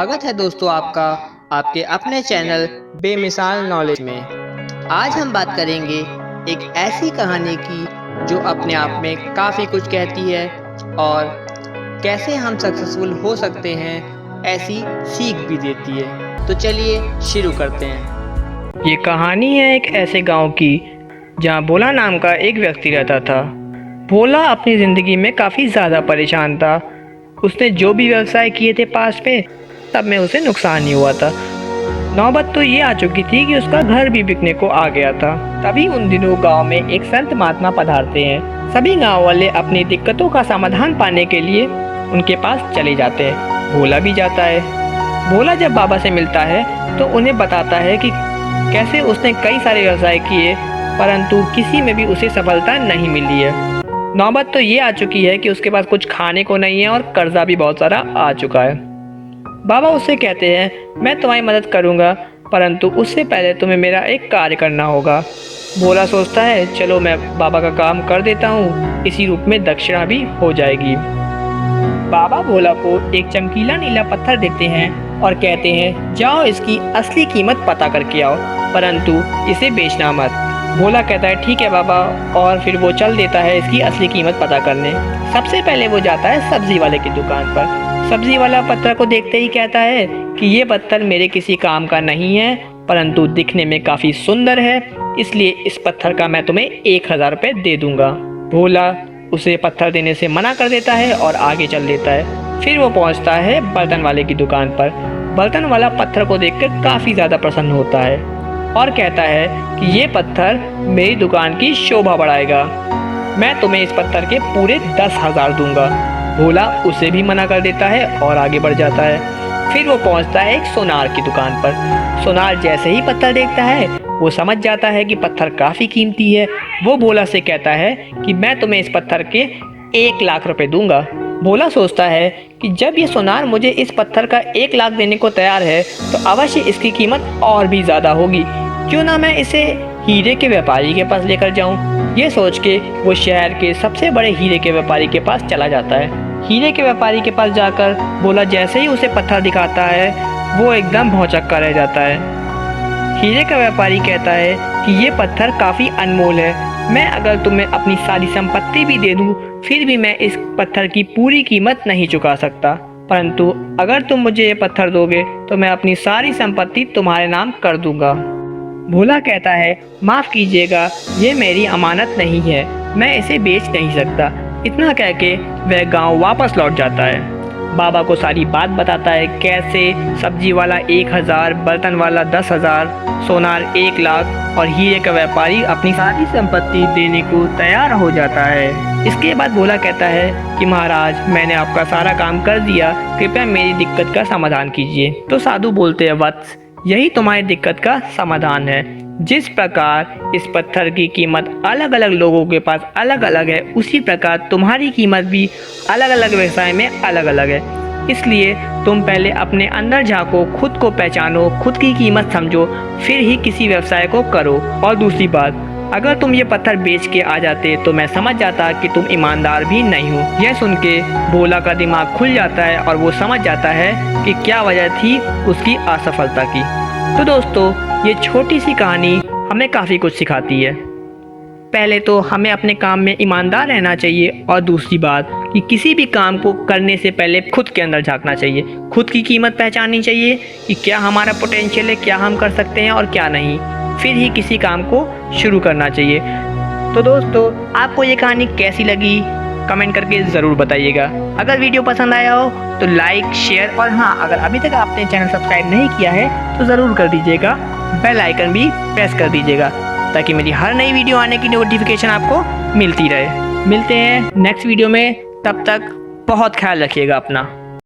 स्वागत है दोस्तों आपका आपके अपने चैनल बेमिसाल नॉलेज में। आज हम बात करेंगे एक ऐसी कहानी की जो अपने आप में काफ़ी कुछ कहती है और कैसे हम सक्सेसफुल हो सकते हैं ऐसी सीख भी देती है। तो चलिए शुरू करते हैं। ये कहानी है एक ऐसे गांव की जहां भोला नाम का एक व्यक्ति रहता था। भोला अपनी ज़िंदगी में काफ़ी ज़्यादा परेशान था। उसने जो भी व्यवसाय किए थे पास में, सब में उसे नुकसान ही हुआ था। नौबत तो ये आ चुकी थी कि उसका घर भी बिकने को आ गया था। तभी उन दिनों गांव में एक संत महात्मा पधारते हैं। सभी गांव वाले अपनी दिक्कतों का समाधान पाने के लिए उनके पास चले जाते हैं। भोला भी जाता है। भोला जब बाबा से मिलता है तो उन्हें बताता है कि कैसे उसने कई सारे व्यवसाय किए परंतु किसी में भी उसे सफलता नहीं मिली है। नौबत तो ये आ चुकी है कि उसके पास कुछ खाने को नहीं है और कर्जा भी बहुत सारा आ चुका है। बाबा उससे कहते हैं, मैं तुम्हारी मदद करूंगा परंतु उससे पहले तुम्हें मेरा एक कार्य करना होगा। भोला सोचता है, चलो मैं बाबा का काम कर देता हूँ, इसी रूप में दक्षिणा भी हो जाएगी। बाबा भोला को एक चमकीला नीला पत्थर देते हैं और कहते हैं, जाओ इसकी असली कीमत पता करके आओ परंतु इसे बेचना मत। भोला कहता है, ठीक है बाबा, और फिर वो चल देता है इसकी असली कीमत पता करने। सबसे पहले वो जाता है सब्जी वाले की दुकान पर। सब्जी वाला पत्थर को देखते ही कहता है कि ये पत्थर मेरे किसी काम का नहीं है परंतु दिखने में काफ़ी सुंदर है, इसलिए इस पत्थर का मैं तुम्हें 1000 रुपये दे दूंगा। भोला उसे पत्थर देने से मना कर देता है और आगे चल देता है। फिर वो पहुंचता है बर्तन वाले की दुकान पर। बर्तन वाला पत्थर को देखकर काफ़ी ज़्यादा प्रसन्न होता है और कहता है कि ये पत्थर मेरी दुकान की शोभा बढ़ाएगा, मैं तुम्हें इस पत्थर के पूरे 10,000 दूंगा। भोला उसे भी मना कर देता है और आगे बढ़ जाता है। फिर वो पहुंचता है एक सोनार की दुकान पर। सोनार जैसे ही पत्थर देखता है वो समझ जाता है कि पत्थर काफ़ी कीमती है। वो भोला से कहता है कि मैं तुम्हें इस पत्थर के 1 लाख रुपए दूंगा। भोला सोचता है कि जब ये सोनार मुझे इस पत्थर का 1 लाख देने को तैयार है तो अवश्य इसकी कीमत और भी ज़्यादा होगी, क्यों ना मैं इसे हीरे के व्यापारी के पास लेकर जाऊं। ये सोच के वो शहर के सबसे बड़े हीरे के व्यापारी के पास चला जाता है। हीरे के व्यापारी के पास जाकर भोला जैसे ही उसे पत्थर दिखाता है वो एकदम भौंचक्का रह जाता है। हीरे का व्यापारी कहता है कि ये पत्थर काफ़ी अनमोल है, मैं अगर तुम्हें अपनी सारी संपत्ति भी दे दूं फिर भी मैं इस पत्थर की पूरी कीमत नहीं चुका सकता, परंतु अगर तुम मुझे ये पत्थर दोगे तो मैं अपनी सारी संपत्ति तुम्हारे नाम कर दूंगा। भोला कहता है, माफ़ कीजिएगा, ये मेरी अमानत नहीं है, मैं इसे बेच नहीं सकता। इतना कह के वह गांव वापस लौट जाता है। बाबा को सारी बात बताता है, कैसे सब्जी वाला 1000, बर्तन वाला 10,000, सोनार 1 लाख और हीरे का व्यापारी अपनी सारी संपत्ति देने को तैयार हो जाता है। इसके बाद भोला कहता है कि महाराज, मैंने आपका सारा काम कर दिया, कृपया मेरी दिक्कत का समाधान कीजिए। तो साधु बोलते हैं, वत्स, यही तुम्हारी दिक्कत का समाधान है। जिस प्रकार इस पत्थर की कीमत अलग अलग लोगों के पास अलग अलग है, उसी प्रकार तुम्हारी कीमत भी अलग अलग व्यवसाय में अलग अलग है। इसलिए तुम पहले अपने अंदर झांको, खुद को पहचानो, खुद की कीमत समझो, फिर ही किसी व्यवसाय को करो। और दूसरी बात, अगर तुम ये पत्थर बेच के आ जाते तो मैं समझ जाता कि तुम ईमानदार भी नहीं हो। यह सुन के भोला का दिमाग खुल जाता है और वो समझ जाता है कि क्या वजह थी उसकी असफलता की। तो दोस्तों, ये छोटी सी कहानी हमें काफ़ी कुछ सिखाती है। पहले तो हमें अपने काम में ईमानदार रहना चाहिए और दूसरी बात कि किसी भी काम को करने से पहले खुद के अंदर झांकना चाहिए, खुद की कीमत पहचाननी चाहिए कि क्या हमारा पोटेंशियल है, क्या हम कर सकते हैं और क्या नहीं, फिर ही किसी काम को शुरू करना चाहिए। तो दोस्तों, आपको ये कहानी कैसी लगी कमेंट करके ज़रूर बताइएगा। अगर वीडियो पसंद आया हो तो लाइक, शेयर और हाँ, अगर अभी तक आपने चैनल सब्सक्राइब नहीं किया है तो ज़रूर कर दीजिएगा। बेल आइकन भी प्रेस कर दीजिएगा ताकि मेरी हर नई वीडियो आने की नोटिफिकेशन आपको मिलती रहे। मिलते हैं नेक्स्ट वीडियो में, तब तक बहुत ख्याल रखिएगा अपना।